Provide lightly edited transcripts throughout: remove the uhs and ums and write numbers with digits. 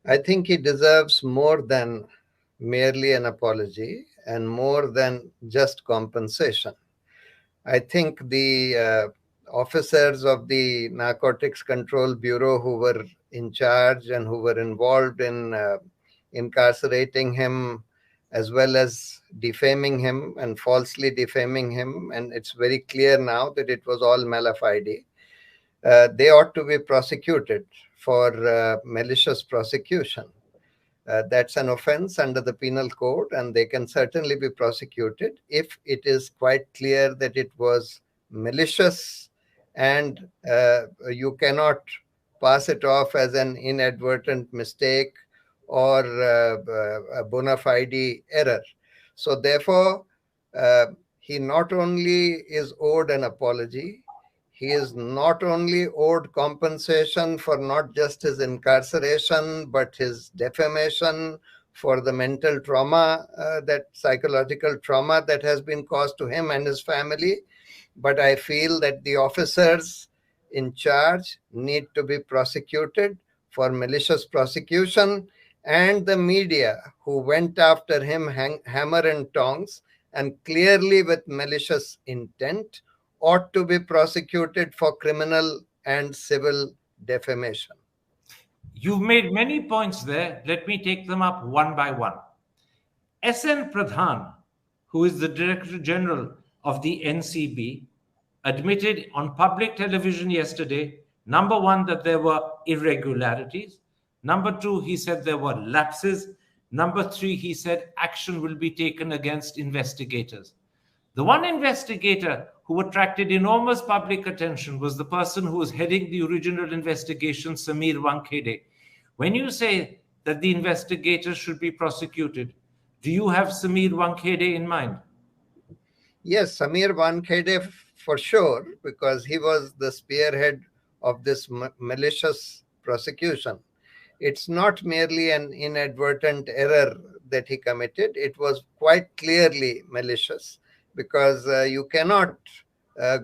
I think he deserves more than merely an apology and more than just compensation. I think the officers of the Narcotics Control Bureau who were in charge and who were involved in incarcerating him, as well as defaming him and falsely defaming him, and it's very clear now that it was all mala fide, they ought to be prosecuted for malicious prosecution. That's an offense under the penal code, and they can certainly be prosecuted if it is quite clear that it was malicious, and you cannot pass it off as an inadvertent mistake or a bona fide error. So, therefore, uh, he not only is owed an apology, he is not only owed compensation for not just his incarceration, but his defamation, for the mental trauma, that psychological trauma that has been caused to him and his family. But I feel that the officers in charge need to be prosecuted for malicious prosecution, and the media who went after him hammer and tongs and clearly with malicious intent ought to be prosecuted for criminal and civil defamation. You've made many points there. Let me take them up one by one. S.N. Pradhan, who is the Director General of the NCB, admitted on public television yesterday, number one, that there were irregularities. Number two, he said there were lapses. Number three, he said action will be taken against investigators. The one investigator who attracted enormous public attention was the person who was heading the original investigation, Samir Wankhede. When you say that the investigators should be prosecuted, do you have Samir Wankhede in mind? Yes, Samir Wankhede for sure, because he was the spearhead of this malicious prosecution. It's not merely an inadvertent error that he committed, it was quite clearly malicious, because you cannot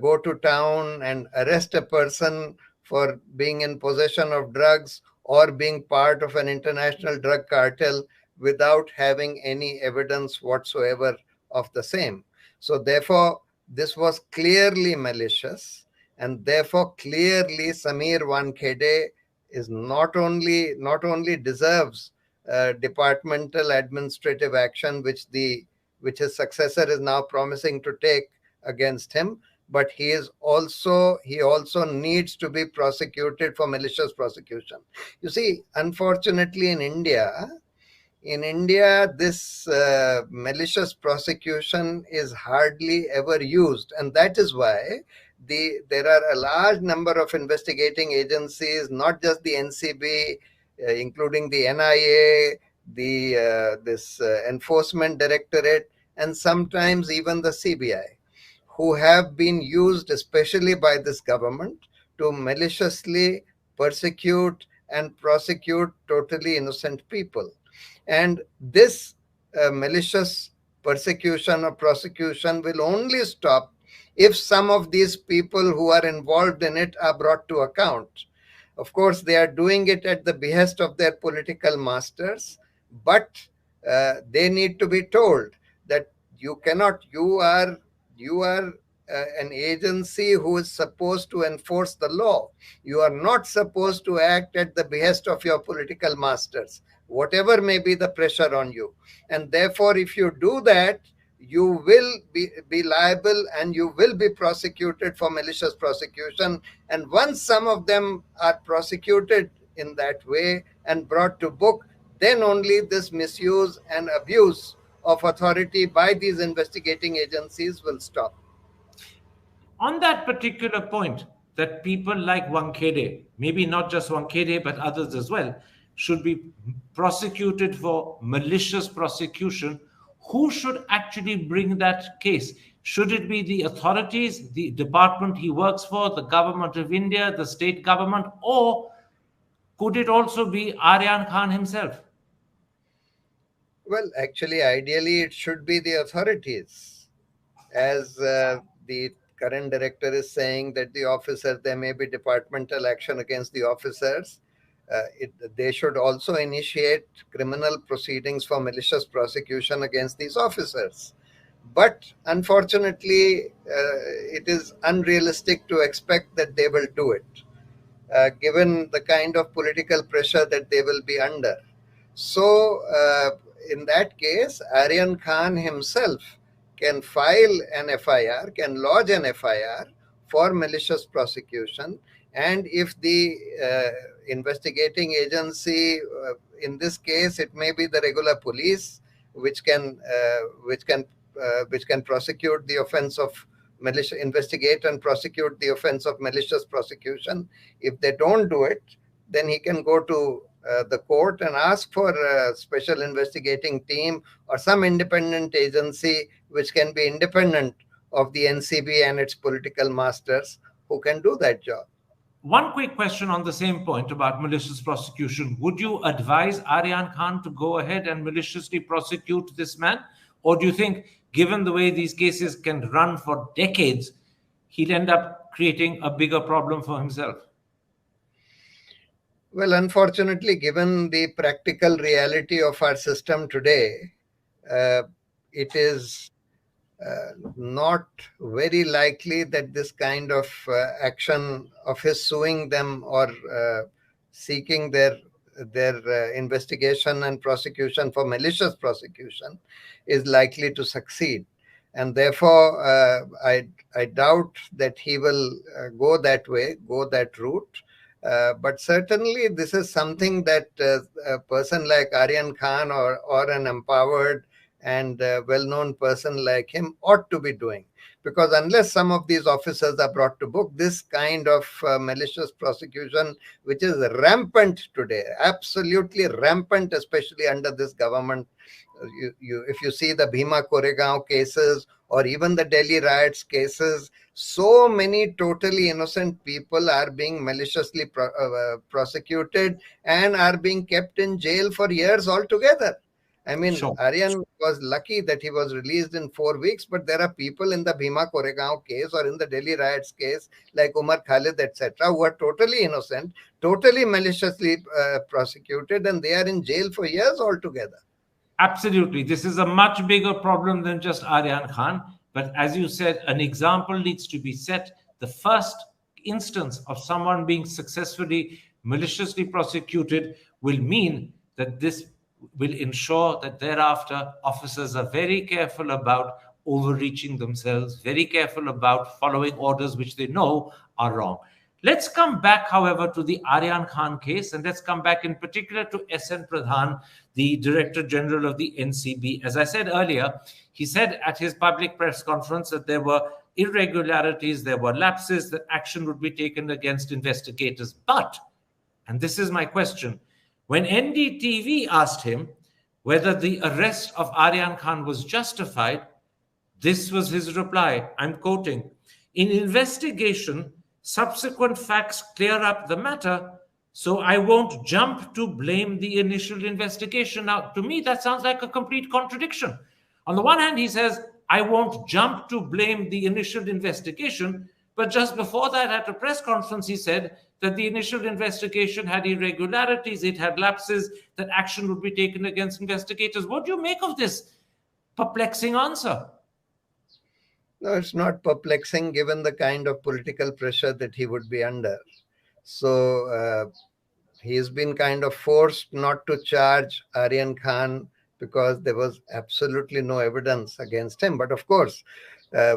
go to town and arrest a person for being in possession of drugs or being part of an international drug cartel without having any evidence whatsoever of the same. So, therefore, this was clearly malicious, and therefore, clearly, Samir Wankhede is not only deserves departmental administrative action, which his successor is now promising to take against him, but he also needs to be prosecuted for malicious prosecution. You see, unfortunately, in India, this malicious prosecution is hardly ever used, and that is why there are a large number of investigating agencies, not just the NCB, including the NIA, this Enforcement Directorate, and sometimes even the CBI, who have been used, especially by this government, to maliciously persecute and prosecute totally innocent people. And this malicious persecution or prosecution will only stop if some of these people who are involved in it are brought to account. Of course, they are doing it at the behest of their political masters, but they need to be told that you are an agency who is supposed to enforce the law. You are not supposed to act at the behest of your political masters, whatever may be the pressure on you. And therefore, if you do that, you will be liable and you will be prosecuted for malicious prosecution. And once some of them are prosecuted in that way and brought to book, then only this misuse and abuse of authority by these investigating agencies will stop. On that particular point, that people like Wankhede, maybe not just Wankhede, but others as well, should be prosecuted for malicious prosecution, who should actually bring that case? Should it be the authorities, the department he works for, the government of India, the state government, or could it also be Aryan Khan himself? Well, actually, ideally, it should be the authorities. As the current director is saying that there may be departmental action against the officers. They should also initiate criminal proceedings for malicious prosecution against these officers. But unfortunately, it is unrealistic to expect that they will do it, given the kind of political pressure that they will be under. So, in that case, Aryan Khan himself can file an FIR, can lodge an FIR for malicious prosecution. And if the investigating agency, in this case, it may be the regular police, which can prosecute the offense of malicious, investigate and prosecute the offense of malicious prosecution. If they don't do it, then he can go to the court and ask for a special investigating team or some independent agency which can be independent of the NCB and its political masters, who can do that job. One quick question on the same point about malicious prosecution. Would you advise Aryan Khan to go ahead and maliciously prosecute this man? Or do you think, given the way these cases can run for decades, he'd end up creating a bigger problem for himself? Well, unfortunately, given the practical reality of our system today, it is not very likely that this kind of action of his suing them or seeking their investigation and prosecution for malicious prosecution is likely to succeed. And therefore, I doubt that he will go that way, go that route. But certainly, this is something that a person like Aryan Khan or an empowered and well-known person like him ought to be doing. Because unless some of these officers are brought to book, this kind of malicious prosecution, which is rampant today, absolutely rampant, especially under this government. If you see the Bhima Koregaon cases or even the Delhi riots cases, so many totally innocent people are being maliciously prosecuted and are being kept in jail for years altogether. I mean, Sure. Aryan was lucky that he was released in 4 weeks, but there are people in the Bhima Koregaon case or in the Delhi riots case, like Umar Khalid, etc., who are totally innocent, totally maliciously prosecuted, and they are in jail for years altogether. Absolutely. This is a much bigger problem than just Aryan Khan. But as you said, an example needs to be set. The first instance of someone being successfully maliciously prosecuted will mean that this will ensure that thereafter officers are very careful about overreaching themselves, very careful about following orders which they know are wrong. Let's come back, however, to the Aryan Khan case, and let's come back in particular to S.N. Pradhan, the Director General of the NCB. As I said earlier, he said at his public press conference that there were irregularities, there were lapses, that action would be taken against investigators. But, and this is my question, when NDTV asked him whether the arrest of Aryan Khan was justified, this was his reply. I'm quoting, "In investigation, subsequent facts clear up the matter, so I won't jump to blame the initial investigation." Now, to me, that sounds like a complete contradiction. On the one hand, he says, I won't jump to blame the initial investigation, but just before that, at a press conference, he said that the initial investigation had irregularities, it had lapses, that action would be taken against investigators. What do you make of this perplexing answer? No, it's not perplexing given the kind of political pressure that he would be under. So he's been kind of forced not to charge Aryan Khan because there was absolutely no evidence against him. But of course,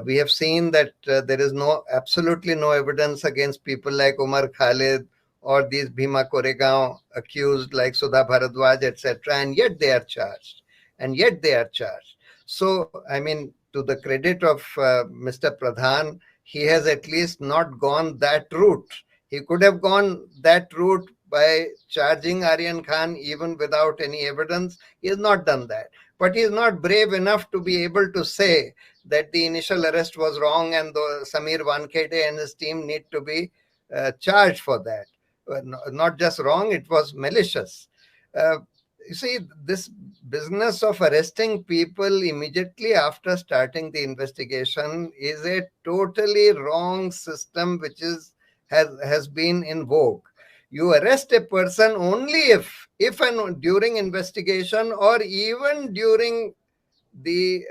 we have seen that there is absolutely no evidence against people like Umar Khalid or these Bhima Koregaon accused like Sudha Bharadwaj, etc. And yet they are charged. So, I mean, to the credit of Mr. Pradhan, he has at least not gone that route. He could have gone that route by charging Aryan Khan even without any evidence. He has not done that. But he is not brave enough to be able to say that the initial arrest was wrong and Samir Wankhede and his team need to be charged for that. Not just wrong, it was malicious. You see, this business of arresting people immediately after starting the investigation is a totally wrong system which has been in vogue. You arrest a person only if and during investigation, or even during the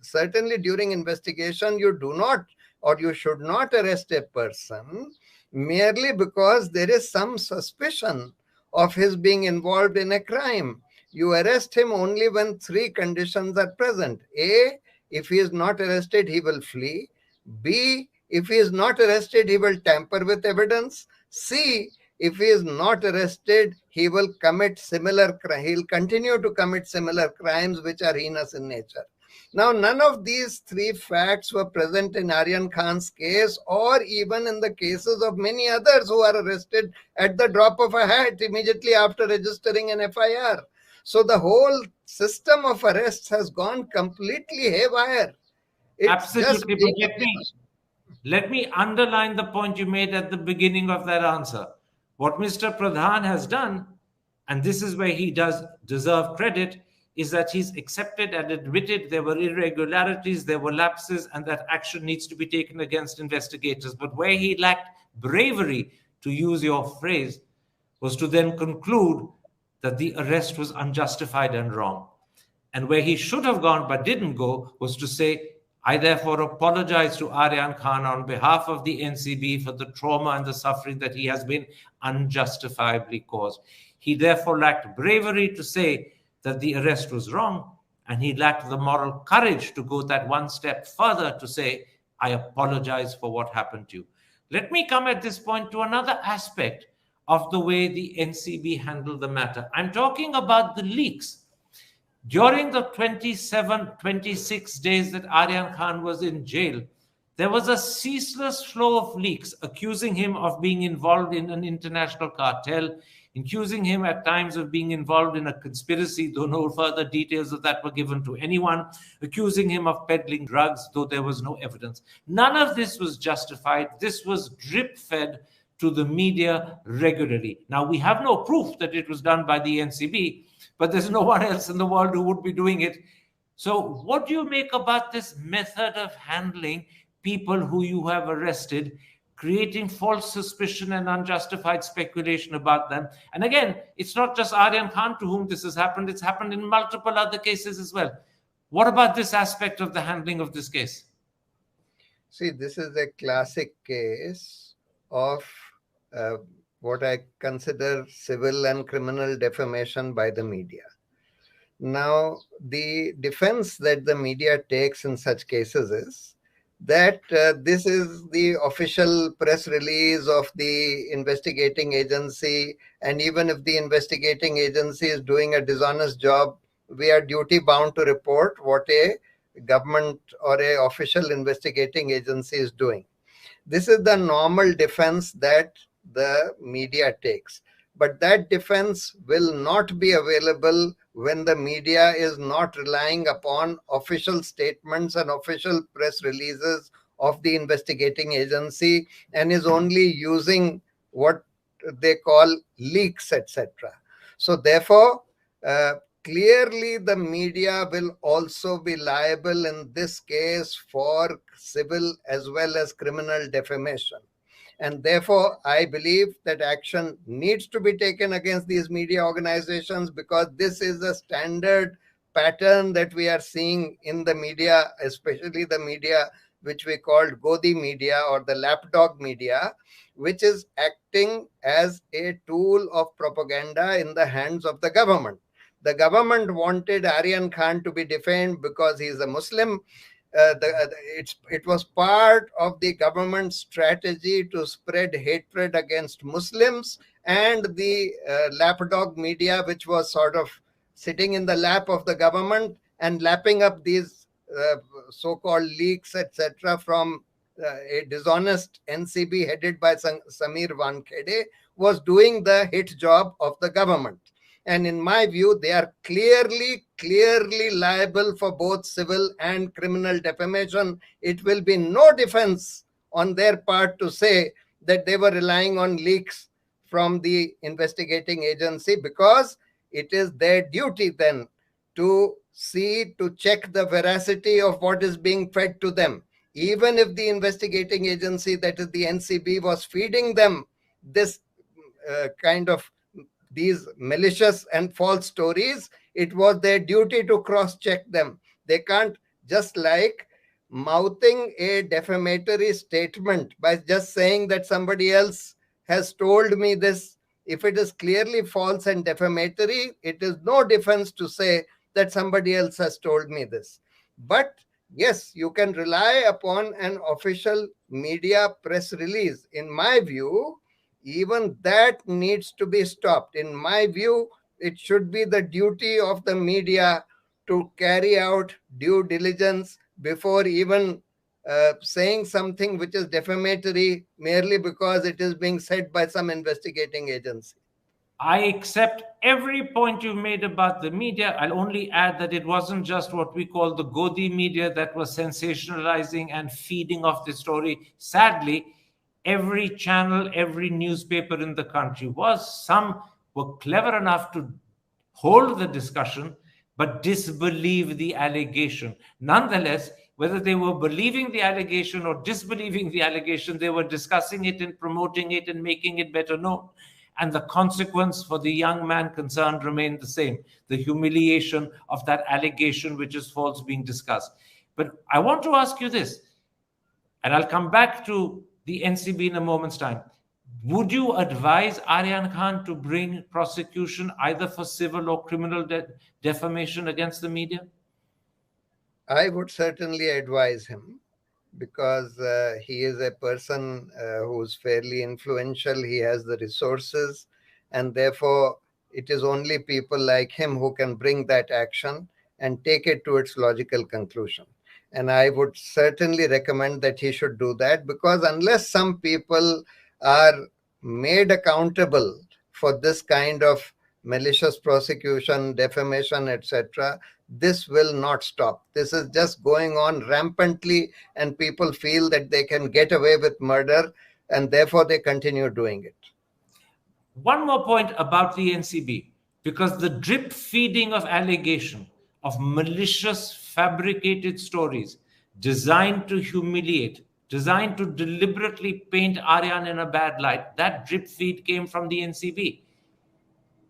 certainly during investigation, you do not, or you should not arrest a person merely because there is some suspicion of his being involved in a crime. You arrest him only when three conditions are present. A, if he is not arrested, he will flee. B, if he is not arrested, he will tamper with evidence. C, if he is not arrested, he will commit similar he'll continue to commit similar crimes which are heinous in nature. Now, none of these three facts were present in Aryan Khan's case, or even in the cases of many others who are arrested at the drop of a hat immediately after registering an FIR. So the whole system of arrests has gone completely haywire. It's just Absolutely. But let me underline the point you made at the beginning of that answer. What Mr. Pradhan has done, and this is where he does deserve credit, is that he's accepted and admitted there were irregularities, there were lapses, and that action needs to be taken against investigators. But where he lacked bravery, to use your phrase, was to then conclude that the arrest was unjustified and wrong. And where he should have gone but didn't go was to say, I therefore apologize to Aryan Khan on behalf of the NCB for the trauma and the suffering that he has been unjustifiably caused. He therefore lacked bravery to say that the arrest was wrong, and he lacked the moral courage to go that one step further to say, I apologize for what happened to you. Let me come at this point to another aspect of the way the NCB handled the matter. I'm talking about the leaks. During the 26 days that Aryan Khan was in jail, there was a ceaseless flow of leaks accusing him of being involved in an international cartel, accusing him at times of being involved in a conspiracy, though no further details of that were given to anyone, accusing him of peddling drugs, though there was no evidence. None of this was justified. This was drip-fed to the media regularly. Now, we have no proof that it was done by the NCB, but there's no one else in the world who would be doing it. So what do you make about this method of handling people who you have arrested, creating false suspicion and unjustified speculation about them? And again, it's not just Aryan Khan to whom this has happened. It's happened in multiple other cases as well. What about this aspect of the handling of this case? See, this is a classic case of what I consider civil and criminal defamation by the media. Now, the defense that the media takes in such cases is that this is the official press release of the investigating agency, and even if the investigating agency is doing a dishonest job, we are duty bound to report what a government or a official investigating agency is doing. This is the normal defense that the media takes. But that defense will not be available when the media is not relying upon official statements and official press releases of the investigating agency, and is only using what they call leaks, etc. So therefore, clearly the media will also be liable in this case for civil as well as criminal defamation. And therefore, I believe that action needs to be taken against these media organizations, because this is a standard pattern that we are seeing in the media, especially the media which we called Godi media or the lapdog media, which is acting as a tool of propaganda in the hands of the government. The government wanted Aryan Khan to be defamed because he is a Muslim. It was part of the government's strategy to spread hatred against Muslims, and the lapdog media, which was sort of sitting in the lap of the government and lapping up these so-called leaks, etc., from a dishonest NCB headed by Samir Wankhede, was doing the hit job of the government. And in my view, they are clearly liable for both civil and criminal defamation. It will be no defense on their part to say that they were relying on leaks from the investigating agency, because it is their duty then to check the veracity of what is being fed to them. Even if the investigating agency, that is the NCB, was feeding them this kind of these malicious and false stories, it was their duty to cross check them. They can't just like mouthing a defamatory statement by just saying that somebody else has told me this. If it is clearly false and defamatory, it is no defense to say that somebody else has told me this. But yes, you can rely upon an official media press release. In my view, even that needs to be stopped. In my view, it should be the duty of the media to carry out due diligence before even saying something which is defamatory merely because it is being said by some investigating agency. I accept every point you made about the media. I'll only add that it wasn't just what we call the Godi media that was sensationalizing and feeding off the story. Sadly, every channel, every newspaper in the country was. Some were clever enough to hold the discussion but disbelieve the allegation. Nonetheless, whether they were believing the allegation or disbelieving the allegation, they were discussing it and promoting it and making it better known. And the consequence for the young man concerned remained the same, the humiliation of that allegation which is false being discussed. But I want to ask you this, and I'll come back to the NCB in a moment's time. Would you advise Aryan Khan to bring prosecution either for civil or criminal defamation against the media? I would certainly advise him, because he is a person who's fairly influential. He has the resources, and therefore it is only people like him who can bring that action and take it to its logical conclusion. And I would certainly recommend that he should do that, because unless some people are made accountable for this kind of malicious prosecution, defamation, etc., this will not stop. This is just going on rampantly, and people feel that they can get away with murder, and therefore they continue doing it. One more point about the NCB, because the drip feeding of allegation, of malicious fabricated stories designed to humiliate, designed to deliberately paint Aryan in a bad light, that drip feed came from the NCB.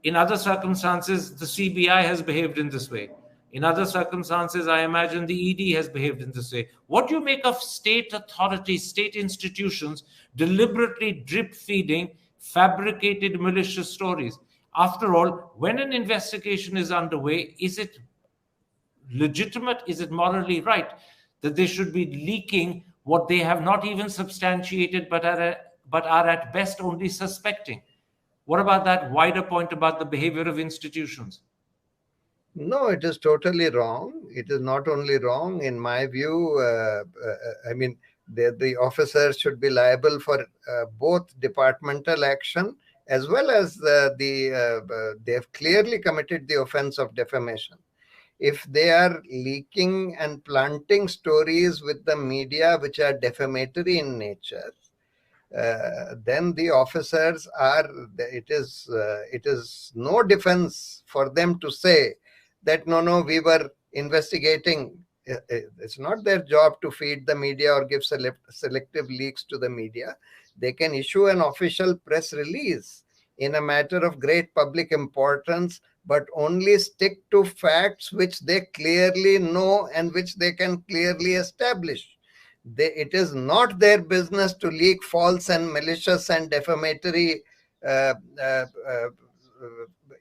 In other circumstances, the CBI has behaved in this way. In other circumstances, I imagine the ED has behaved in this way. What do you make of state authorities, state institutions deliberately drip feeding fabricated malicious stories? After all, when an investigation is underway, is it legitimate, is it morally right that they should be leaking what they have not even substantiated but are at best only suspecting? What about that wider point about the behavior of institutions? No, it is totally wrong. It is not only wrong, in my view. I mean, the officers should be liable for both departmental action as well as they have clearly committed the offense of defamation. If they are leaking and planting stories with the media which are defamatory in nature, then the officers are, it is no defense for them to say that no, we were investigating. It's not their job to feed the media or give selective leaks to the media. They can issue an official press release in a matter of great public importance, but only stick to facts which they clearly know and which they can clearly establish. It is not their business to leak false and malicious and defamatory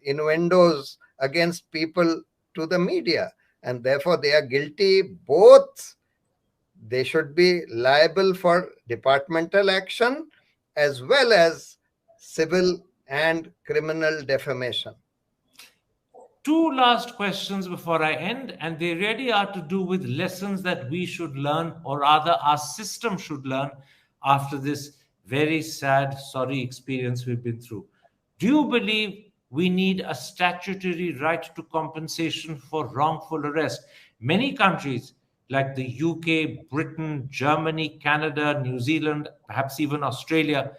innuendos against people to the media, and therefore they are guilty. Both, they should be liable for departmental action as well as civil and criminal defamation. Two last questions before I end, and they really are to do with lessons that we should learn, or rather our system should learn, after this very sad, sorry experience we've been through. Do you believe we need a statutory right to compensation for wrongful arrest? Many countries like the UK, Britain, Germany, Canada, New Zealand, perhaps even Australia,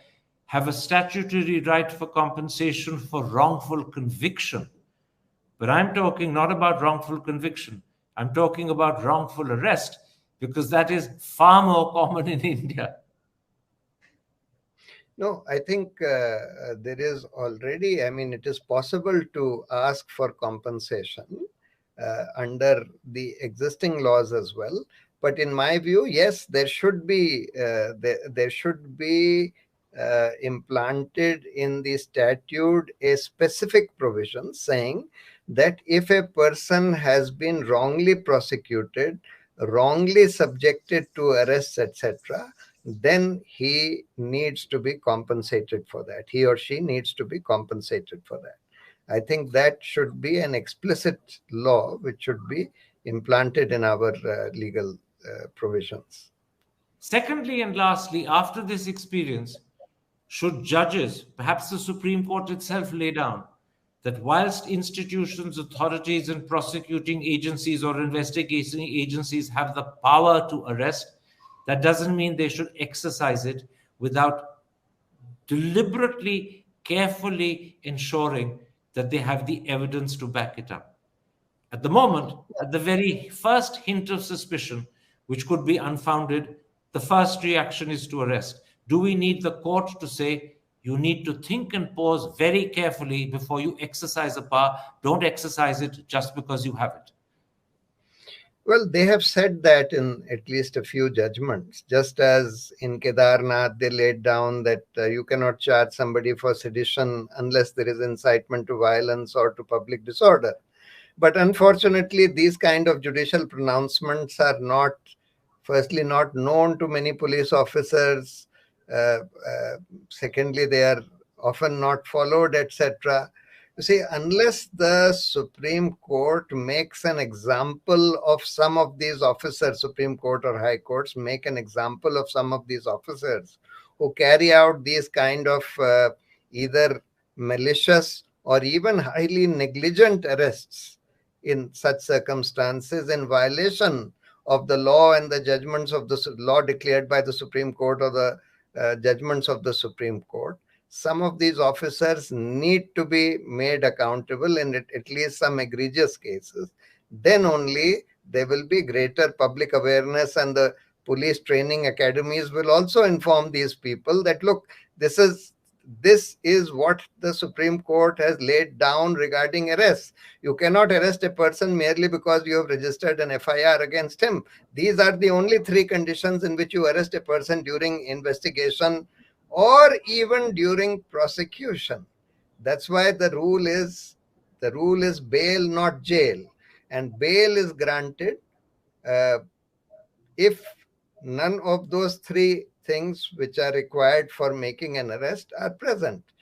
have a statutory right for compensation for wrongful conviction. But I'm talking not about wrongful conviction. I'm talking about wrongful arrest, because that is far more common in India. No, I think there is already, I mean, it is possible to ask for compensation under the existing laws as well. But in my view, yes, there should be implanted in the statute a specific provision saying that if a person has been wrongly prosecuted, wrongly subjected to arrests, etc., then he needs to be compensated for that. He or she needs to be compensated for that. I think that should be an explicit law which should be implanted in our legal provisions. Secondly, and lastly, after this experience, should judges, perhaps the Supreme Court itself, lay down that whilst institutions, authorities, and prosecuting agencies or investigating agencies have the power to arrest, that doesn't mean they should exercise it without deliberately, carefully ensuring that they have the evidence to back it up. At the moment, at the very first hint of suspicion, which could be unfounded, the first reaction is to arrest. Do we need the court to say, you need to think and pause very carefully before you exercise a power? Don't exercise it just because you have it. Well, they have said that in at least a few judgments, just as in Kedarnath, they laid down that you cannot charge somebody for sedition unless there is incitement to violence or to public disorder. But unfortunately, these kind of judicial pronouncements are not, firstly, not known to many police officers. Secondly, they are often not followed, etc. You see, unless the Supreme Court makes an example of some of these officers, Supreme Court or High Courts make an example of some of these officers who carry out these kind of either malicious or even highly negligent arrests in such circumstances in violation of the law and the judgments of the law declared by the Supreme Court or the judgments of the Supreme Court, some of these officers need to be made accountable in at least some egregious cases. Then only there will be greater public awareness, and the police training academies will also inform these people that look, this is what the Supreme Court has laid down regarding arrests. You cannot arrest a person merely because you have registered an FIR against him. These are the only three conditions in which you arrest a person during investigation or even during prosecution. That's why the rule is bail, not jail. And bail is granted uh, if none of those three things which are required for making an arrest are present.